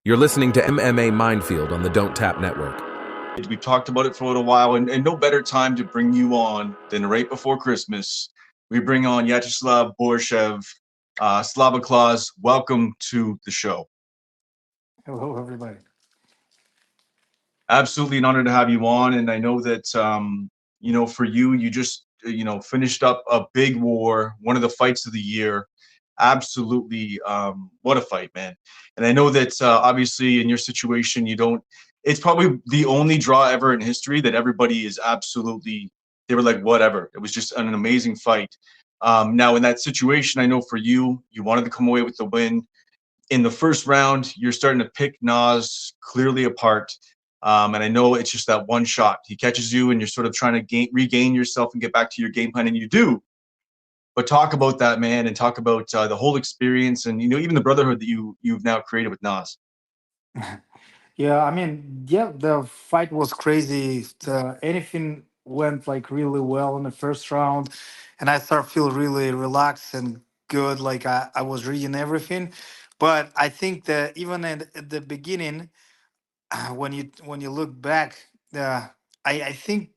You're listening to MMA Mindfield on the Donttap network. We've talked about it for a little while, and no better time to bring you on than right before Christmas. We bring on Viacheslav Borscchev, Slava Claus. Welcome to the show. Hello, everybody. Absolutely an honor to have you on, and I know that for you, you just finished up a big war, one of the fights of the year. Absolutely, what a fight, man! And I know that obviously in your situation, you don't. It's probably the only draw ever in history that everybody is absolutely. They were like, whatever. It was just an amazing fight. Now in that situation, I know for you, you wanted to come away with the win. In the first round, you're starting to pick Nas clearly apart. And I know it's just that one shot. He catches you, and you're sort of trying to regain yourself and get back to your game plan, and you do. But talk about that, man, and talk about the whole experience, and even the brotherhood that you've now created with Nas. Yeah, the fight was crazy. Anything went like really well in the first round, and I started feel really relaxed and good. Like I was reading everything, but I think that even at the beginning, when you look back, uh, I think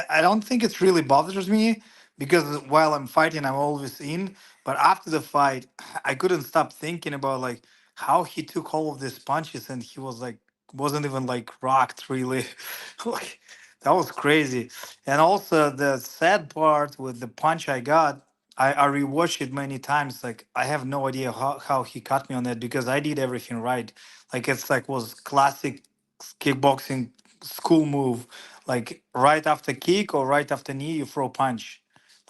I don't think it really bothers me because while I'm fighting, I'm always in. But after the fight, I couldn't stop thinking about like how he took all of these punches and he was like wasn't even like rocked really. Like that was crazy. And also the sad part with the punch I got. I rewatched it many times. Like I have no idea how he caught me on that because I did everything right. Like it's like was classic kickboxing school move, like right after kick or right after knee you throw punch.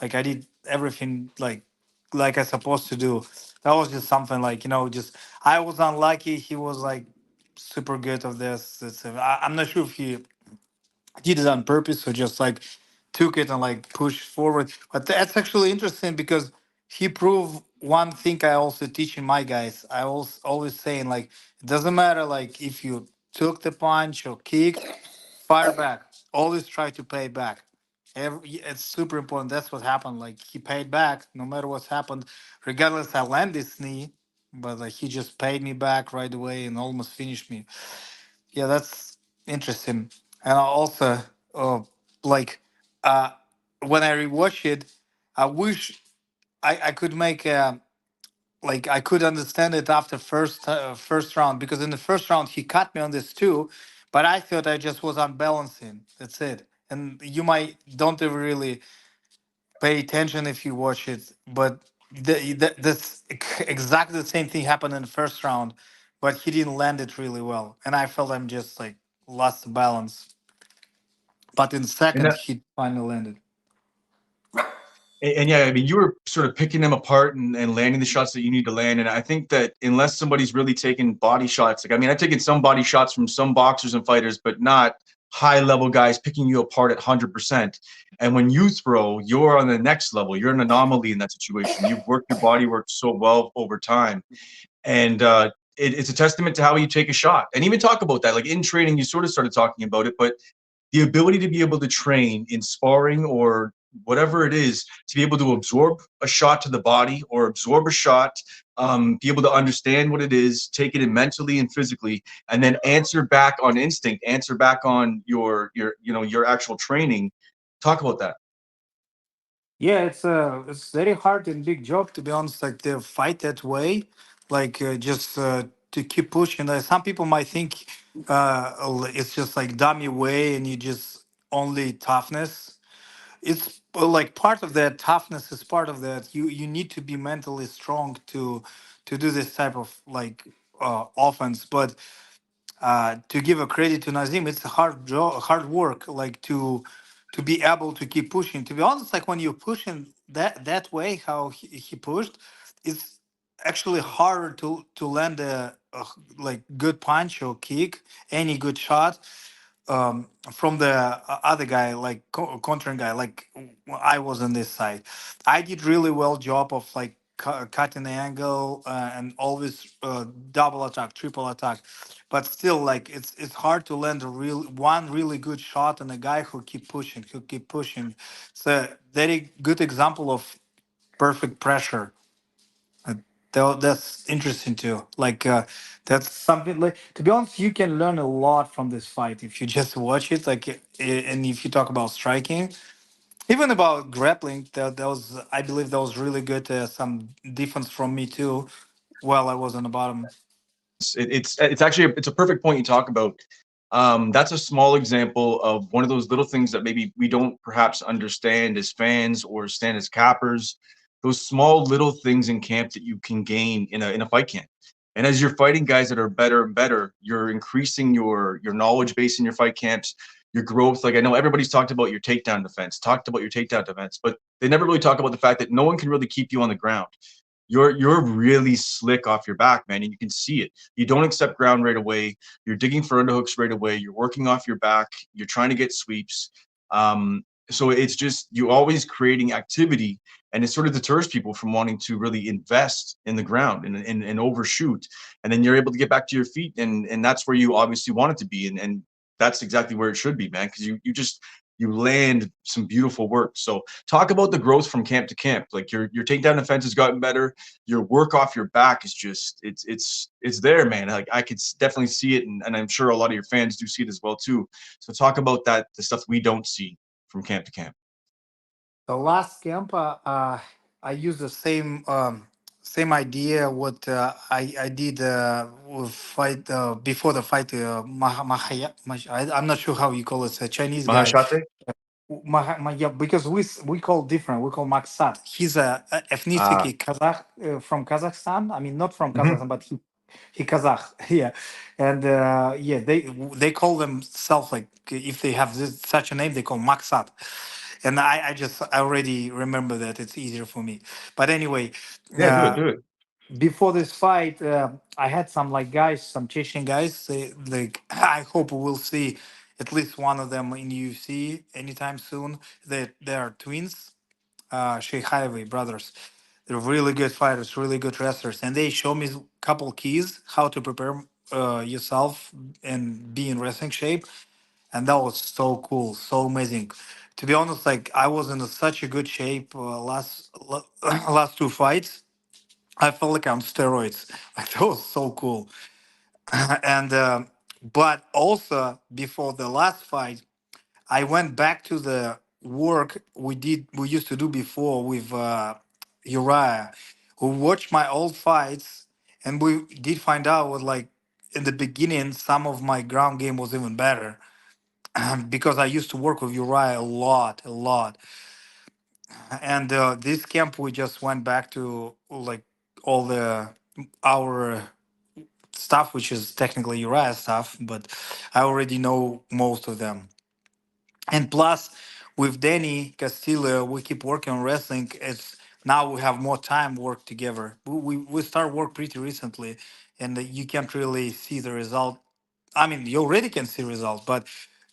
Like I did everything like I supposed to do. That was just something like just I was unlucky. He was like super good of this. I'm not sure if he did it on purpose or just like took it and like pushed forward. But that's actually interesting because he proved one thing I also teach in my guys. I always saying like it doesn't matter like if you took the punch or kick, fire back. Always try to pay back. It's super important. That's what happened. Like he paid back no matter what's happened, regardless I land this knee, but like he just paid me back right away and almost finished me. Yeah, that's interesting. And I also, uh, like, uh, when I rewatch it, I wish I could make like I could understand it after first round because in the first round he cut me on this too, but I thought I just was unbalancing. That's it. And you might don't ever really pay attention if you watch it, but this exactly the same thing happened in the first round, but he didn't land it really well, and I felt I'm just like lost the balance. But in And second, that, he finally landed. and yeah, I mean, you were sort of picking them apart and landing the shots that you need to land. And I think that unless somebody's really taken body shots, like I mean, I've taken some body shots from some boxers and fighters, but not high level guys picking you apart at 100%. And when you throw, you're on the next level. You're an anomaly in that situation. You've worked your body work so well over time, and it's a testament to how you take a shot. And even talk about that, like in training, you sort of started talking about it, but the ability to be able to train in sparring or whatever it is to be able to absorb a shot to the body or absorb a shot, be able to understand what it is, take it in mentally and physically, and then answer back on instinct, answer back on your actual training. Talk about that. Yeah, it's very hard and big job to be honest. Like to fight that way, like just to keep pushing. Some people might think it's just like dummy way, and you just only toughness. It's like part of that toughness is part of that. You need to be mentally strong to do this type of like offense. But to give a credit to Nazim, it's a hard job, hard work, like to be able to keep pushing. To be honest, like when you're pushing that way, how he pushed, it's actually harder to land a like good punch or kick, any good shot from the other guy, like countering guy, like I was on this side. I did really well job of like cutting the angle and always double attack, triple attack, but still like it's hard to land a real one really good shot on a guy who keep pushing. It's a very good example of perfect pressure. Uh, That's interesting too. That's something like, to be honest, you can learn a lot from this fight if you just watch it. And if you talk about striking, even about grappling, that was, I believe, that was really good. Some defense from me too, while I was on the bottom. It's actually it's a perfect point you talk about. That's a small example of one of those little things that maybe we don't perhaps understand as fans or understand as cappers. Those small little things in camp that you can gain in a fight camp. And as you're fighting guys that are better and better, you're increasing your knowledge base in your fight camps, your growth. Like I know everybody's talked about your takedown defense, but they never really talk about the fact that no one can really keep you on the ground. You're really slick off your back, man, and you can see it. You don't accept ground right away. You're digging for underhooks right away. You're working off your back. You're trying to get sweeps. So it's just you always creating activity, and it sort of deters people from wanting to really invest in the ground and overshoot. And then you're able to get back to your feet, and that's where you obviously want it to be, and that's exactly where it should be, man, because you land some beautiful work. So talk about the growth from camp to camp. Like your takedown defense has gotten better. Your work off your back is just it's there, man. Like I could definitely see it, and I'm sure a lot of your fans do see it as well too. So talk about that, the stuff we don't see from camp to camp. The last camp, I used the same idea what I did with fight before the fight. I'm not sure how you call it. A Chinese guy. Mahashate? Yeah, because we call different. We call Maksat. He's a Ah, ethnicity Kazakh, from Kazakhstan. I mean, not from mhm. Kazakhstan, but he Kazakh. Yeah, and yeah, they call themselves, like, if they have such a name, they call Maksat. And I already remember that it's easier for me. But anyway, Yeah, do it, uh, do it. before this fight, I had some, like, guys, some Chechen guys. Like, I hope we'll see at least one of them in UFC anytime soon. They are twins, Sheikhaevi brothers. They're really good fighters, really good wrestlers, and they show me a couple keys how to prepare yourself and be in wrestling shape, and that was so cool, so amazing. To be honest, like, I was in such a good shape last two fights. I felt like I'm on steroids. Like, that was so cool. And but also before the last fight, I went back to the work we used to do before with Uriah, who watched my old fights, and we did find out what, like, in the beginning some of my ground game was even better. Because I used to work with Uriah a lot. And this camp we just went back to, like, all the our stuff, which is technically Uriah stuff, but I already know most of them. And plus, with Danny Castillo, we keep working on wrestling. It's now we have more time work together. We start work pretty recently, and you can't really see the result. I mean, you already can see results, but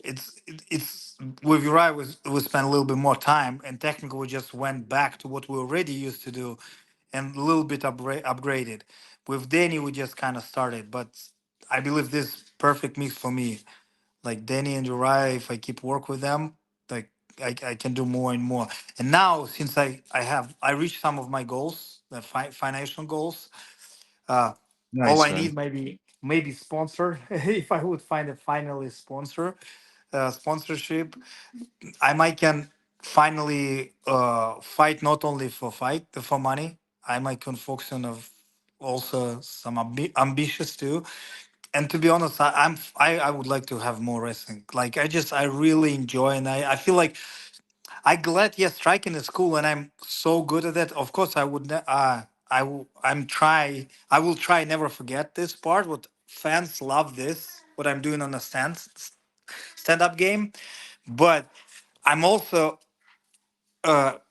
it's with Uriah, we spent a little bit more time, and technically we just went back to what we already used to do, and a little bit upgraded. With Danny, we just kind of started, but I believe this perfect mix for me. Like Danny and Uriah, if I keep work with them, like, I can do more and more. And now, since I reached some of my goals, the financial goals, uh, all Nice, I man. need, maybe sponsor. If I would find a finally sponsor, sponsorship, I might can finally fight not only for money. I might can focus on of also some ambitious too. And to be honest, I would like to have more wrestling. Like, I really enjoy, and I feel like I glad, yes, striking is cool, and I'm so good at it. Of course, I would I will try never forget this part. What fans love this, what I'm doing on a stand up game. But I'm also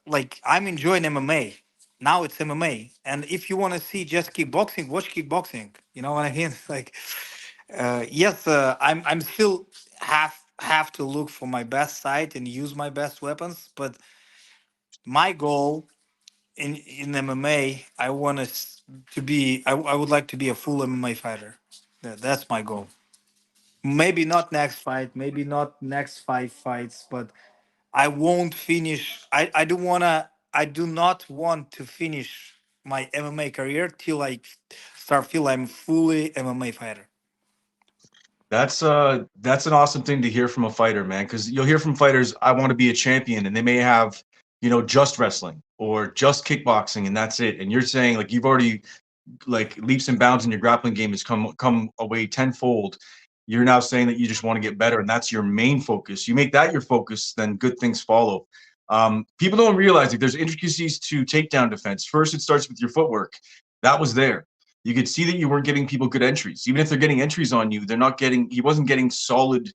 like, I'm enjoying MMA. Now it's MMA, and if you want to see just kickboxing, watch kickboxing. You know what I mean? Like, yes, I'm still have to look for my best side and use my best weapons. But my goal in MMA, I want to be. I would like to be a full MMA fighter. That's my goal. Maybe not next fight, maybe not next 5 fights, but I won't finish. I do not want to finish my MMA career till I start feel I'm fully MMA fighter. That's an awesome thing to hear from a fighter, man, because you'll hear from fighters, I want to be a champion, and they may have, just wrestling or just kickboxing, and that's it. And you're saying like you've already like leaps and bounds in your grappling game has come away tenfold. You're now saying that you just want to get better, and that's your main focus. You make that your focus, then good things follow. People don't realize that there's intricacies to takedown defense. First, it starts with your footwork. That was there. You could see that you weren't giving people good entries. Even if they're getting entries on you, they're not getting. He wasn't getting solid.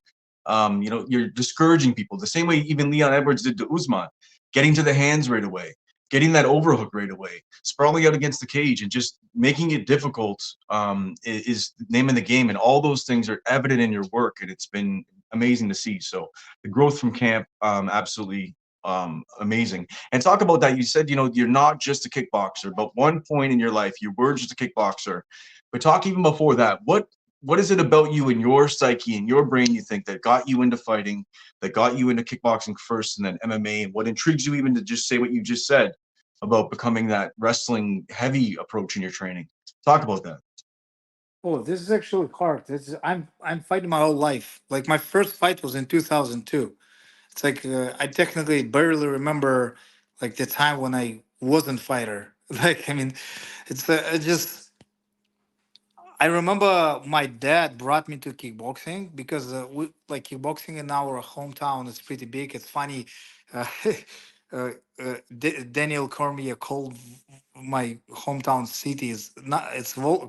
You're discouraging people the same way even Leon Edwards did to Usman, getting to the hands right away, getting that overhook right away, sprawling out against the cage, and just making it difficult is the name of the game. And all those things are evident in your work, and it's been amazing to see. So the growth from camp, absolutely amazing. And talk about that. You said, you're not just a kickboxer, but one point in your life, you were just a kickboxer. But talk even before that. What is it about you and your psyche and your brain, you think, that got you into fighting, that got you into kickboxing first and then MMA? And what intrigues you even to just say what you just said about becoming that wrestling heavy approach in your training? Talk about that. Oh, this is actually hard. I'm fighting my whole life. Like my first fight was in 2002. It's like I technically barely remember like the time when I wasn't fighter. Like I mean, it just I remember my dad brought me to kickboxing because we like kickboxing in our hometown is pretty big. It's funny. Uh, Daniel Cormier called my hometown city is not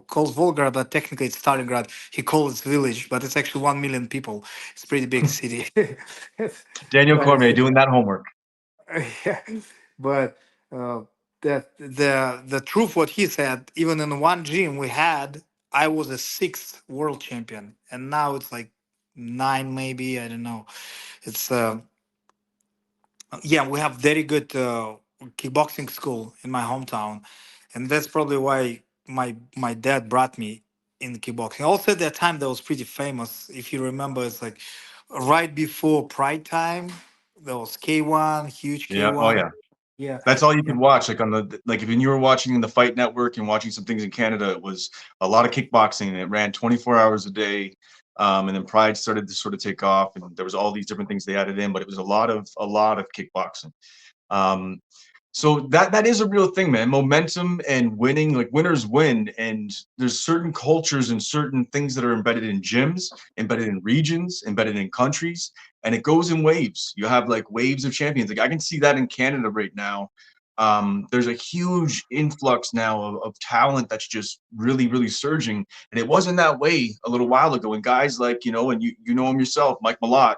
calls Volgograd, but technically it's Stalingrad. He calls it village, but it's actually 1 million people. It's a pretty big city. Daniel But Cormier doing that homework. yeah, but uh, the truth what he said, even in one gym we had, I was a sixth world champion, and now it's like nine, maybe, I don't know. It's yeah, we have very good kickboxing school in my hometown, and that's probably why my dad brought me in kickboxing. Also, at that time, that was pretty famous. If you remember, it's like right before Pride time. There was K1, huge Yeah. Oh K1. yeah. Yeah, That's all you could watch. Like like if you were watching the Fight Network and watching some things in Canada, it was a lot of kickboxing, and it ran 24 hours a day. And then Pride started to sort of take off, and there was all these different things they added in, but it was a lot of kickboxing. Um, so that is a real thing, man. Momentum and winning, like winners win, and there's certain cultures and certain things that are embedded in gyms, embedded in regions, embedded in countries, and it goes in waves. You have like waves of champions. Like I can see that in Canada right now. There's a huge influx now of talent that's just really, really surging, and it wasn't that way a little while ago. And guys like and you know him yourself, Mike Malott,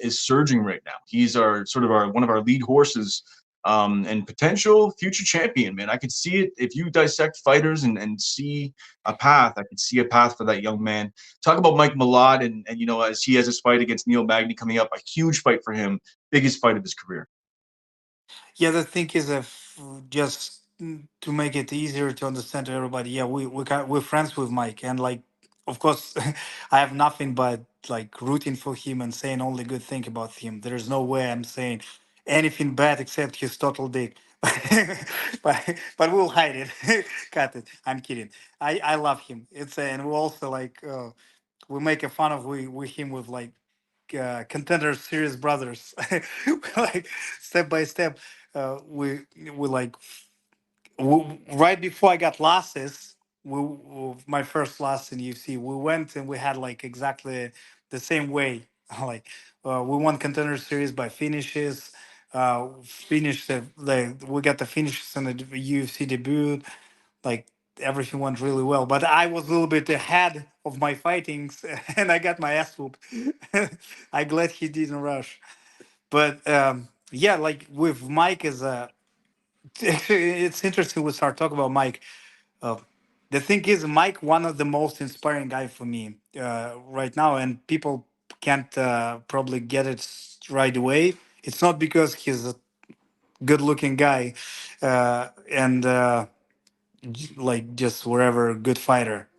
is surging right now. He's our sort of one of our lead horses, and potential future champion, man. I could see it if you dissect fighters and see a path. I could see a path for that young man. Talk about Mike Malott, and as he has his fight against Neil Magny coming up, a huge fight for him, biggest fight of his career. yeah. The thing is, just to make it easier to understand to everybody, yeah, we're friends with Mike, and like, of course, I have nothing but like rooting for him and saying only good thing about him. There's no way I'm saying anything bad except his total dick. but we'll hide it. Cut it. I'm kidding. I love him. It's and we also like we make a fun of we him with like contender series brothers. Like step by step, we like right before I got losses, my first loss in UFC, we went and we had like exactly the same way. Like we won contender series by finishes. Finished we got the finishes in the UFC debut. Like everything went really well, but I was a little bit ahead of my fightings, and I got my ass whooped. I glad he didn't rush, but yeah, like with Mike as a it's interesting we start talking about Mike. Uh, the thing is, Mike, one of the most inspiring guy for me right now, and people can't probably get it right away. It's not because he's a good-looking guy and like just wherever good fighter.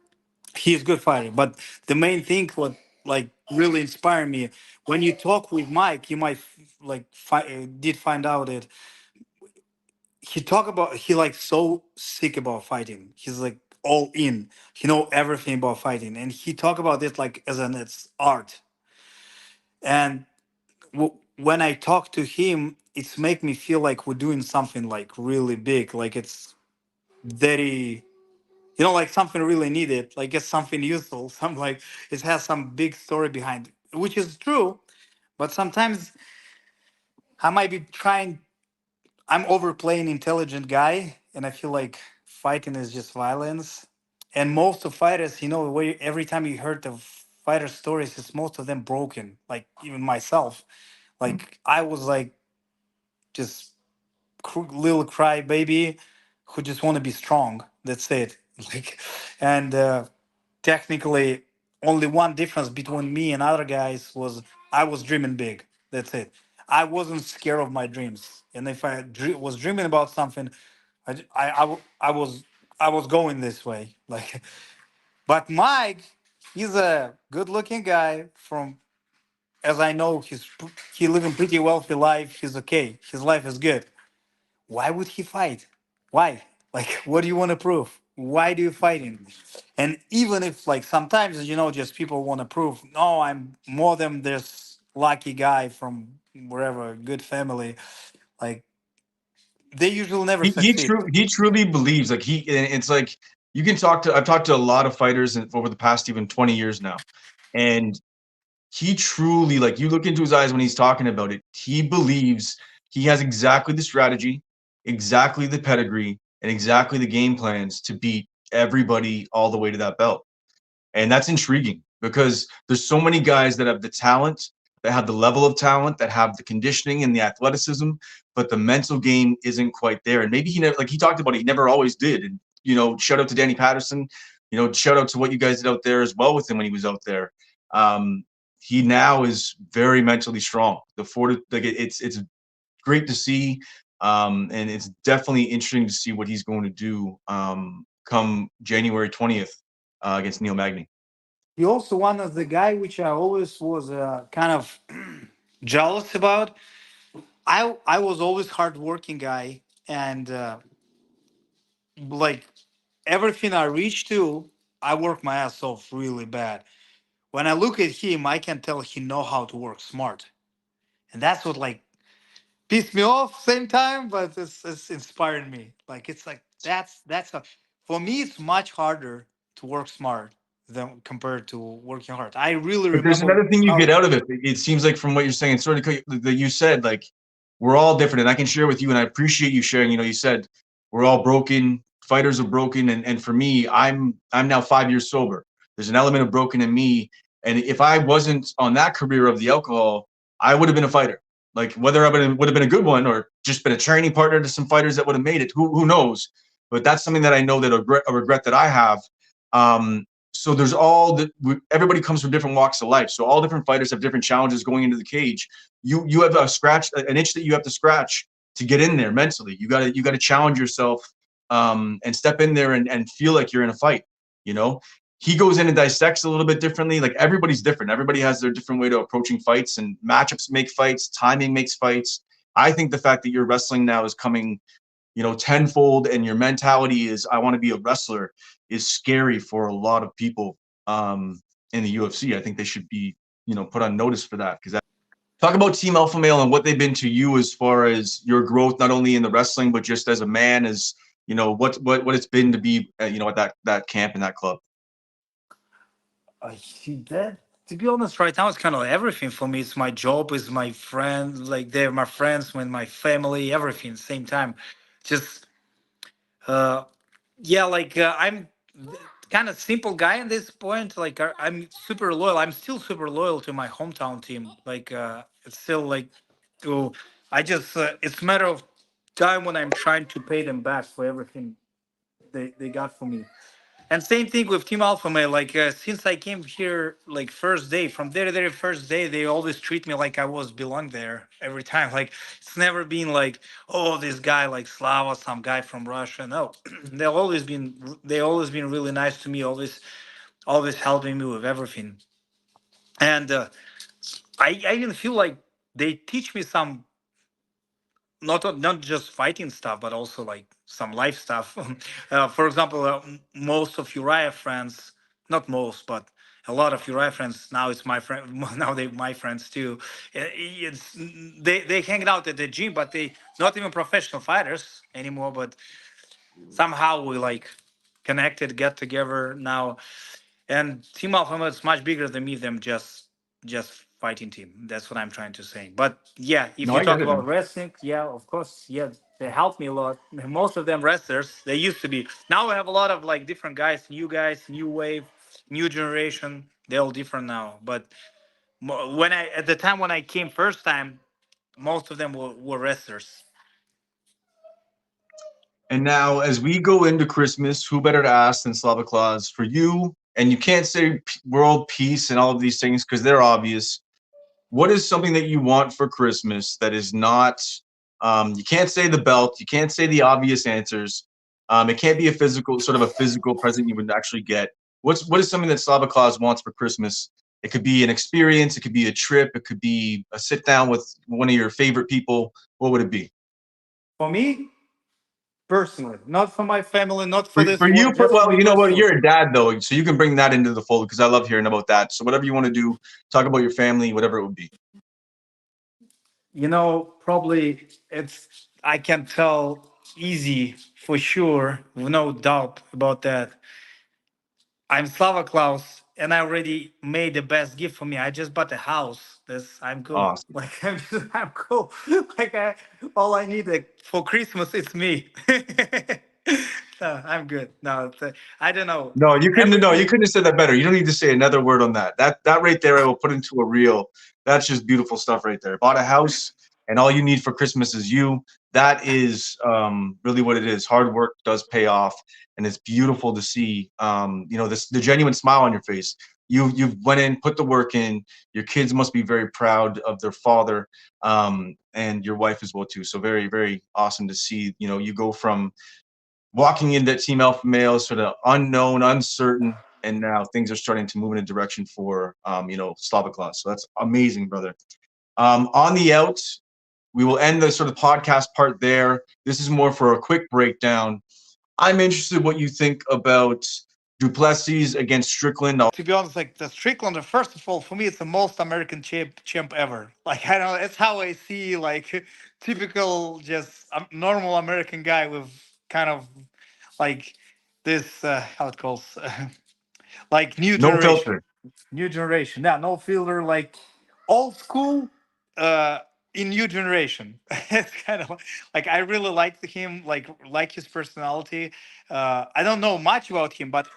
He's a good fighter, but the main thing what like really inspired me when you talk with Mike, you might like did find out that he talk about he like so sick about fighting. He's like all in. He know everything about fighting, and he talk about it like as an it's art. And when I talk to him, it's make me feel like we're doing something like really big, like it's very, you know, like something really needed, like it's something useful, some like it has some big story behind it, which is true. But sometimes I might be trying, I'm overplaying intelligent guy, and I feel like fighting is just violence. And most of fighters, you know, where every time you heard the fighter stories, it's most of them broken. Like even myself, like I was like just little crybaby who just want to be strong. That's it. Like, and technically, only one difference between me and other guys was I was dreaming big. That's it. I wasn't scared of my dreams, and if I was dreaming about something, I was going this way. Like, but Mike, he's a good-looking guy from. As I know, he living pretty wealthy life. He's okay. His life is good. Why would he fight? Why? Like, what do you want to prove? Why do you fight him? And even if, like, sometimes, you know, just people want to prove, no, I'm more than this lucky guy from wherever, good family, like, they usually never succeed. He truly believes, like it's like you can talk to I've talked to a lot of fighters over the past even 20 years now, and he truly, like, you look into his eyes when he's talking about it, he believes he has exactly the strategy, exactly the pedigree, and exactly the game plans to beat everybody all the way to that belt. And that's intriguing because there's so many guys that have the talent, that have the level of talent, that have the conditioning and the athleticism, but the mental game isn't quite there. And maybe he never, like he talked about it, he never always did. And, you know, shout out to Danny Patterson, you know, shout out to what you guys did out there as well with him when he was out there. Um, he now is very mentally strong. Like it's great to see. And it's definitely interesting to see what he's going to do come January 20th against Neil Magny. He also one of the guy which I always was kind of jealous about. I was always hardworking guy, and like everything I reach to, I work my ass off really bad. When I look at him, I can tell he know how to work smart, and that's what like pissed me off same time, but it's inspiring me. Like it's like that's a, for me it's much harder to work smart than compared to working hard. I really But there's remember another thing you how get out of it. It seems like from what you're saying, sort of that you said, like we're all different, and I can share with you, and I appreciate you sharing. You know, you said we're all broken, fighters are broken, and for me, I'm now 5 years sober. There's an element of broken in me, and if I wasn't on that career of the alcohol, I would have been a fighter. Like whether I would have been a good one or just been a training partner to some fighters that would have made it, who knows? But that's something that I know that a regret that I have. Um, so there's all that everybody comes from different walks of life, so all different fighters have different challenges going into the cage. You have an itch that you have to scratch to get in there mentally. You got to challenge yourself, and step in there and feel like you're in a fight. You know, he goes in and dissects a little bit differently. Like everybody's different, everybody has their different way to approaching fights, and matchups make fights, timing makes fights. I think the fact that you're wrestling now is coming, you know, tenfold, and your mentality is I want to be a wrestler is scary for a lot of people in the UFC. I think they should be, you know, put on notice for that. Because talk about Team Alpha Male and what they've been to you as far as your growth, not only in the wrestling but just as a man, as you know, what it's been to be, you know, at that camp and that club. I see that. To be honest, right now it's kind of everything for me. It's my job, it's my friends, like they're my friends, when my family, everything. Same time, just uh, yeah, like I'm kind of simple guy at this point. Like I'm super loyal. I'm still super loyal to my hometown team. Like it's still like, oh, I just it's a matter of time when I'm trying to pay them back for everything they got for me. And same thing with Team Alpha Male. Like since I came here, like first day, from their very first day, they always treat me like I was belong there every time. Like it's never been like, oh, this guy like Slava, some guy from Russia. No, they always been really nice to me. Always helping me with everything. And I even feel like they teach me some not just fighting stuff, but also like some life stuff. For example, most of Uriah friends, not most, but a lot of Uriah friends now it's my friend. Now they my friends too. It's they hang out at the gym, but they not even professional fighters anymore. But somehow we like connected, get together now. And Team Alpha Male is much bigger than me than just fighting team. That's what I'm trying to say. But yeah, if No, you I get talk it, about man. wrestling, yeah, of course, yeah, they helped me a lot. Most of them wrestlers, they used to be. Now I have a lot of like different guys, new wave, new generation. They're all different now. But when I at the time when I came first time, most of them were wrestlers. And now, as we go into Christmas, who better to ask than Slava Claus for you? And you can't say world peace and all of these things because they're obvious. What is something that you want for Christmas that is not? You can't say the belt. You can't say the obvious answers. It can't be a physical, sort of a physical present you would actually get. What is something that Slava Claus wants for Christmas? It could be an experience. It could be a trip. It could be a sit down with one of your favorite people. What would it be? For me, personally, not for my family, not for this For you, world, just for well, me you know what? personally. You're a dad, though, so you can bring that into the fold because I love hearing about that. So whatever you want to do, talk about your family, whatever it would be. Probably it's I can tell easy for sure, no doubt about that. I'm Slava Claus, and I already made the best gift for me. I just bought a house. This I'm cool. Awesome. Like I'm cool. Like all I need for Christmas is me. No, I'm good. No, I don't know. No, you couldn't. No, you Everything. couldn't have said that better. You don't need to say another word on that. That right there, I will put into a reel. That's just beautiful stuff right there. Bought a house, and all you need for Christmas is you. That is really what it is. Hard work does pay off, and it's beautiful to see. This the genuine smile on your face. You've went in, put the work in. Your kids must be very proud of their father, and your wife as well too. So very, very awesome to see. You go from walking into Team Alpha Male, sort of unknown, uncertain, and now things are starting to move in a direction for Slava Claus. So that's amazing, brother. On the out, we will end the sort of podcast part there. This is more for a quick breakdown. I'm interested what you think about Duplessis against Strickland. To be honest, like the Strickland, first of all, for me, it's the most American champ ever. Like I don't know, it's how I see like typical, just normal American guy with kind of like this how it calls like No filter. new generation. Yeah, no filter, like old school. Uh, in new generation, it's kind of like I really like him, like his personality. I don't know much about him, but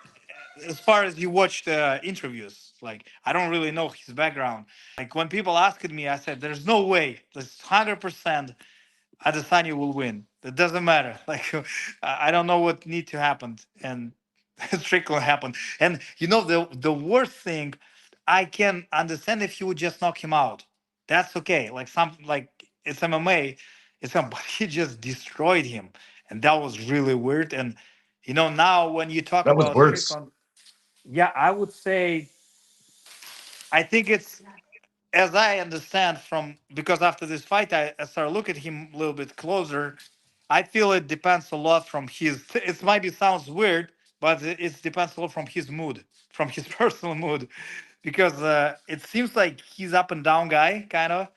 as far as you watched interviews, like I don't really know his background. Like when people asked me, I said, "There's no way. There's 100% Adesanya will win. It doesn't matter. Like I don't know what need to happen, and Strickland happened. And the worst thing, I can understand if he would just knock him out. That's okay. Like it's MMA, but he just destroyed him, and that was really weird. And now when you talk That was about worse. Strickland, yeah, I would say I think it's as I understand from because after this fight I started look at him a little bit closer. I feel it depends a lot from his. It might be sounds weird, but it depends a lot from his mood, from his personal mood, because it seems like he's up and down guy kind of,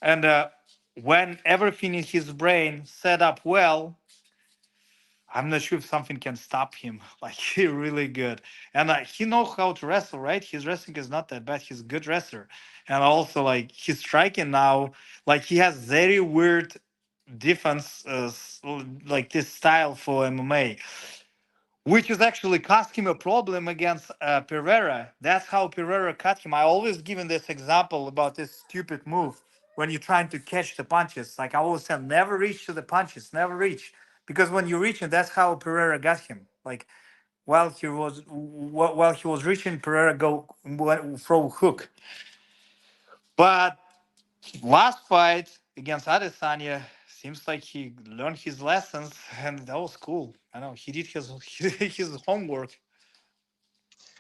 and when everything in his brain set up well, I'm not sure if something can stop him. Like he really good, and he knows how to wrestle. Right, his wrestling is not that bad. He's a good wrestler, and also like he's striking now. Like he has very weird defense, like this style for MMA, which is actually cost him a problem against Pereira. That's how Pereira cut him. I always given this example about this stupid move when you're trying to catch the punches. Like I always said, never reach to the punches, never reach, because when you reach it, that's how Pereira got him. Like while he was reaching, Pereira throw hook. But last fight against Adesanya seems like he learned his lessons, and that was cool. I know he did his his homework.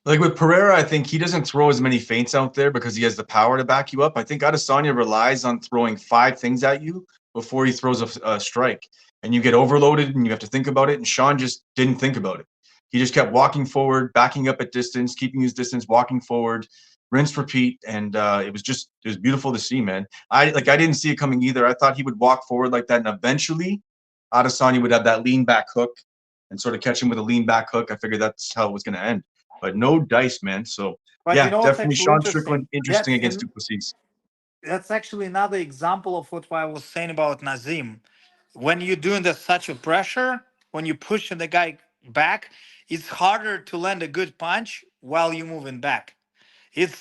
Like with Pereira, I think he doesn't throw as many feints out there because he has the power to back you up. I think Adesanya relies on throwing 5 things at you, before he throws a strike, and you get overloaded and you have to think about it. And Sean just didn't think about it. He just kept walking forward, backing up at distance, keeping his distance, walking forward, rinse, repeat, and it was beautiful to see, man. I didn't see it coming either. I thought he would walk forward like that, and eventually, Adesanya would have that lean back hook, and sort of catch him with a lean back hook. I figured that's how it was going to end, but no dice, man. So But you yeah, know what's definitely actually Sean interesting? Strickland interesting against And Duplessis. that's actually another example of what I was saying about Nazim. When you're doing such a pressure, when you're pushing the guy back, it's harder to land a good punch while you're moving back. It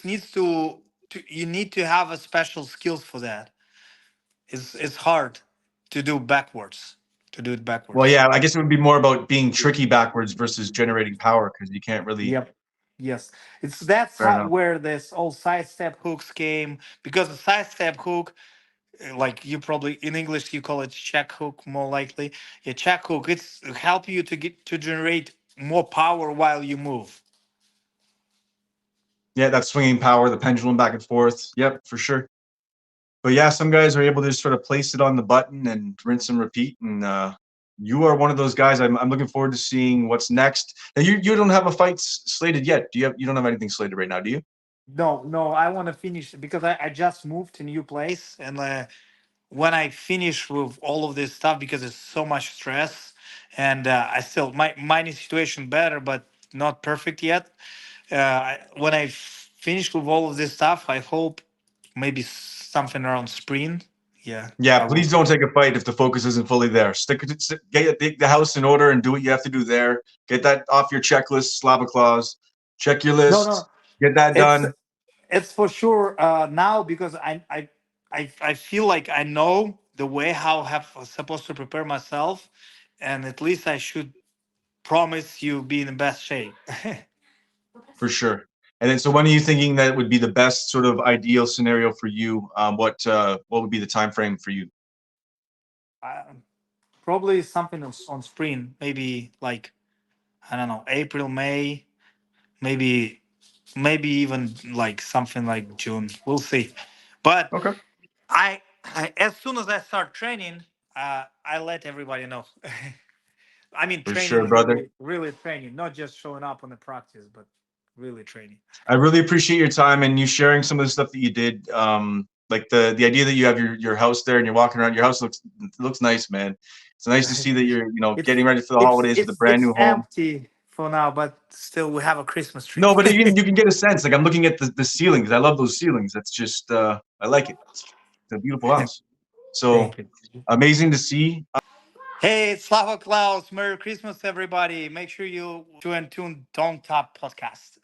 needs to you need to have a special skills for that. It's hard to do backwards, to do it Well, backwards. yeah, I guess it would be more about being tricky backwards versus generating power, because you can't really. Yep. Yes. That's Fair how enough. where this all sidestep hooks came, because the sidestep hook, like you probably in English you call it check hook more likely. A check hook, it's help you to get to generate more power while you move. Yeah, that swinging power, the pendulum back and forth. Yep, for sure. But yeah, some guys are able to just sort of place it on the button and rinse and repeat. And you are one of those guys. I'm looking forward to seeing what's next. Now, you don't have a fight slated yet. You don't have anything slated right now, do you? No, no, I want to finish because I just moved to new place, and when I finish with all of this stuff, because it's so much stress, and I still my situation better, but not perfect yet. When I finish with all of this stuff, I hope maybe something around spring. Yeah, Yeah, I will. please don't take a fight if the focus isn't fully there. Get the house in order and do what you have to do there. Get that off your checklist, Slava Claus. Check your No, no, list. Get that it's done. it's for sure now, because I feel like I know the way how have supposed to prepare myself, and at least I should promise you be in the best shape. For sure. And then, so when are you thinking that would be the best sort of ideal scenario for you? What would be the time frame for you? uh, Probably something on spring, maybe like I don't know, April, May, maybe even like something like June. We'll see. But Okay. I as soon as I start training, I let everybody know. I mean, For sure, training, brother. really training, not just showing up on the practice, but really training. I really appreciate your time and you sharing some of the stuff that you did. Like the idea that you have your house there and you're walking around. Your house looks nice, man. It's nice to see that you're It's getting ready for the it's holidays with a it's brand it's new home. empty for now, but still we have a Christmas tree. No, but you can get a sense. Like I'm looking at the ceilings. I love those ceilings. That's just I like it. It's a beautiful house. So Thank you. amazing to see. Hey, Slava Claus. Merry Christmas, everybody. Make sure you tune Donttap podcast.